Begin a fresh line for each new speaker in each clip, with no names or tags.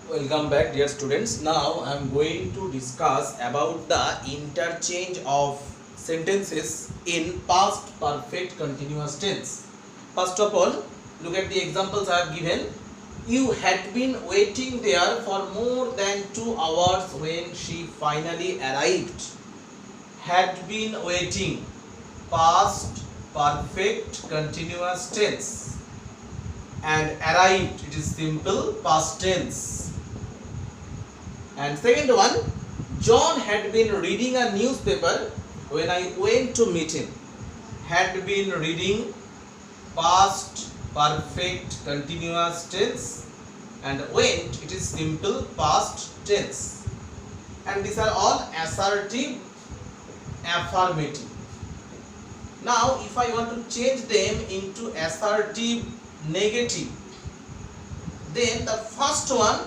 Welcome back, dear students. Now I am going to discuss about the interchange of sentences in past perfect continuous tense. First of all, look at the examples I have given. You had been waiting there for more than 2 hours when she finally arrived. Had been waiting, past perfect continuous tense, and arrived, it is simple past tense. And second one, John had been reading a newspaper when I went to meet him. Had been reading, past perfect continuous tense, and went, it is simple past tense. And these are all assertive, affirmative. Now if I want to change them into assertive, negative, then the first one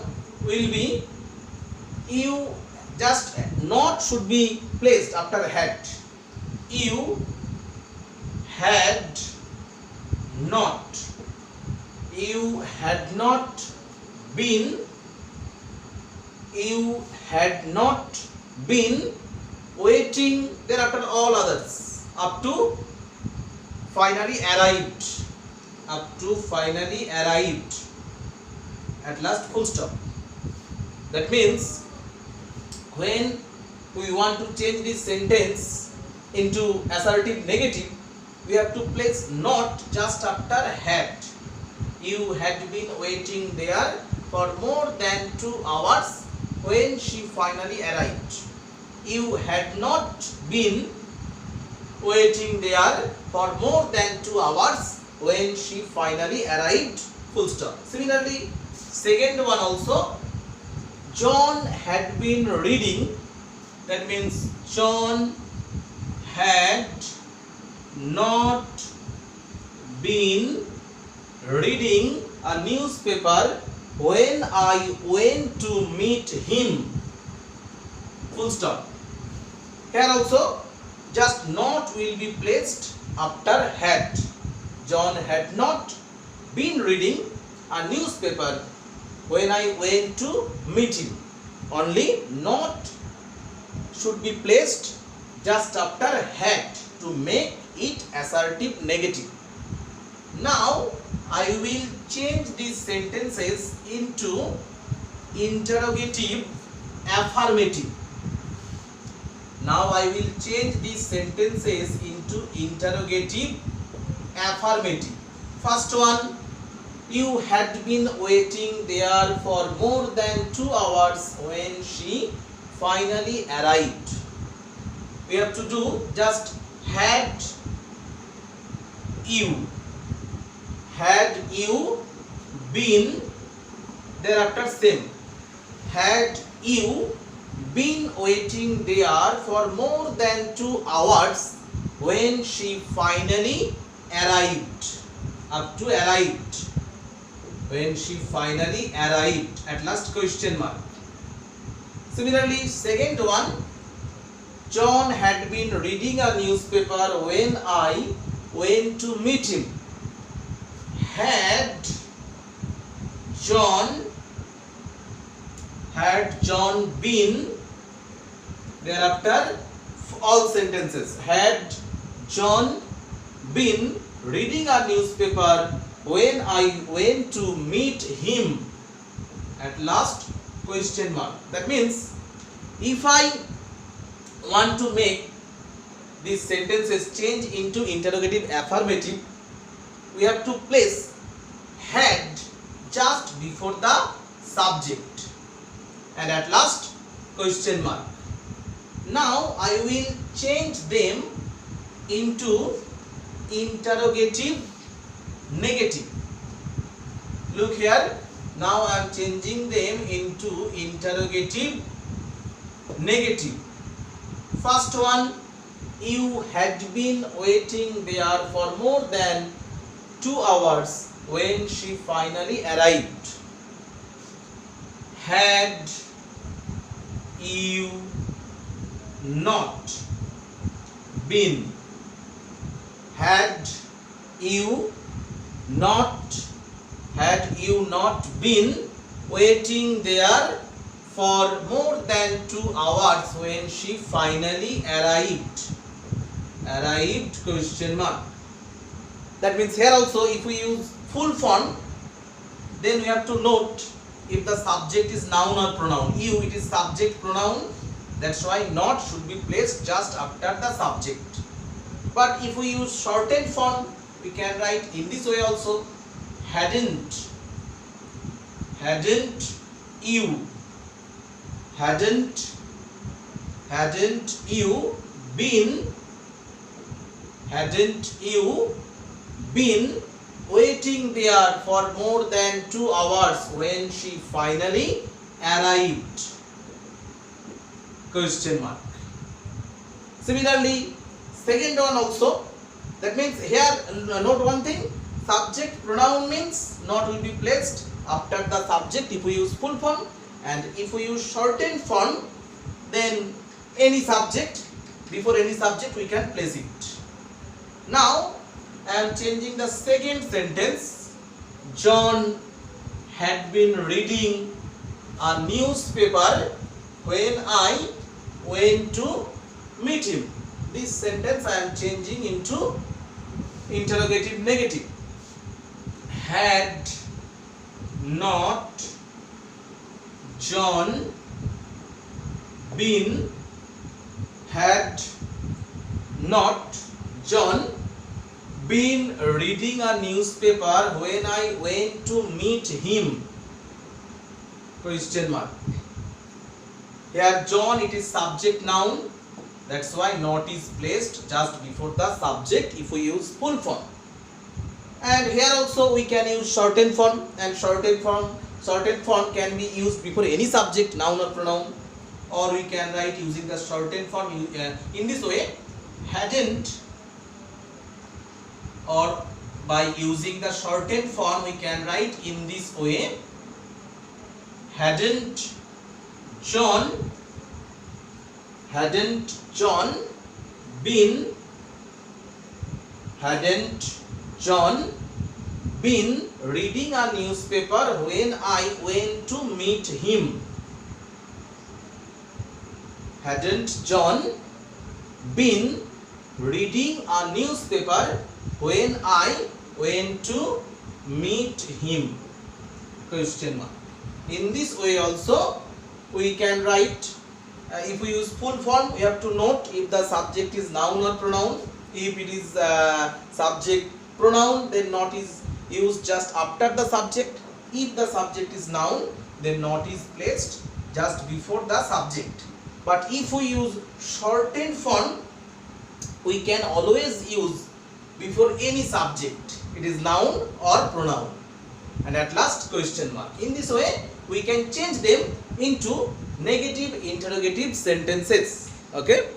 will be, you just not should be placed after had. You had not. You had not been. You had not been waiting. Thereafter all others up to finally arrived. Up to finally arrived. At last full stop. That means when we want to change this sentence into assertive negative, we have to place not just after had. You had been waiting there for more than 2 hours when she finally arrived. You had not been waiting there for more than 2 hours when she finally arrived, full stop. Similarly, second one also, John had been reading, that means John had not been reading a newspaper when I went to meet him, full stop. Here also just not will be placed after had. John had not been reading a newspaper when I went to meet him. Only not should be placed just after had to make it assertive negative. Now I will change these sentences into interrogative affirmative. Now I will change these sentences into interrogative affirmative. First one, you had been waiting there for more than 2 hours when she finally arrived. We have to do just had you. Had you been, thereafter same. Had you been waiting there for more than 2 hours when she finally arrived. Up to arrived. When she finally arrived, at last question mark. Similarly, second one, John had been reading a newspaper when I went to meet him. Had John been, thereafter all sentences. Had John been reading a newspaper when I went to meet him, at last question mark. That means if I want to make these sentences change into interrogative affirmative, we have to place had just before the subject and at last question mark. Now I will change them into interrogative negative. Look here, now I am changing them into interrogative negative. First one, you had been waiting there for more than 2 hours when she finally arrived. Had you not been. Had you not been waiting there for more than 2 hours when she finally arrived. Arrived question mark. That means here also if we use full form, then we have to note if the subject is noun or pronoun. You, it is subject pronoun, that's why not should be placed just after the subject. But if we use shortened form, we can write in this way also. Hadn't you been waiting there for more than 2 hours when she finally arrived? Question mark. Similarly, second one also. That means here note one thing. Subject pronoun means not will be placed after the subject if we use full form, and if we use shortened form, then any subject, before any subject we can place it. Now I am changing the second sentence. John had been reading a newspaper when I went to meet him. This sentence I am changing into interrogative negative. Had not John been reading a newspaper when I went to meet him? Question mark. Here John, it is subject noun, that's why not is placed just before the subject if we use full form. And here also we can use shortened form, and shortened form can be used before any subject, noun or pronoun, or we can write using the shortened form in this way. Hadn't, or by using the shortened form we can write in this way. Hadn't John been reading a newspaper when I went to meet him? Hadn't John been reading a newspaper when I went to meet him? Question mark. In this way also we can write. If we use full form, we have to note if the subject is noun or pronoun. If it is subject pronoun, then not is used just after the subject. If the subject is noun, then not is placed just before the subject. But if we use shortened form, we can always use before any subject. It is noun or pronoun. And at last question mark. In this way, we can change them into negative interrogative sentences. Okay.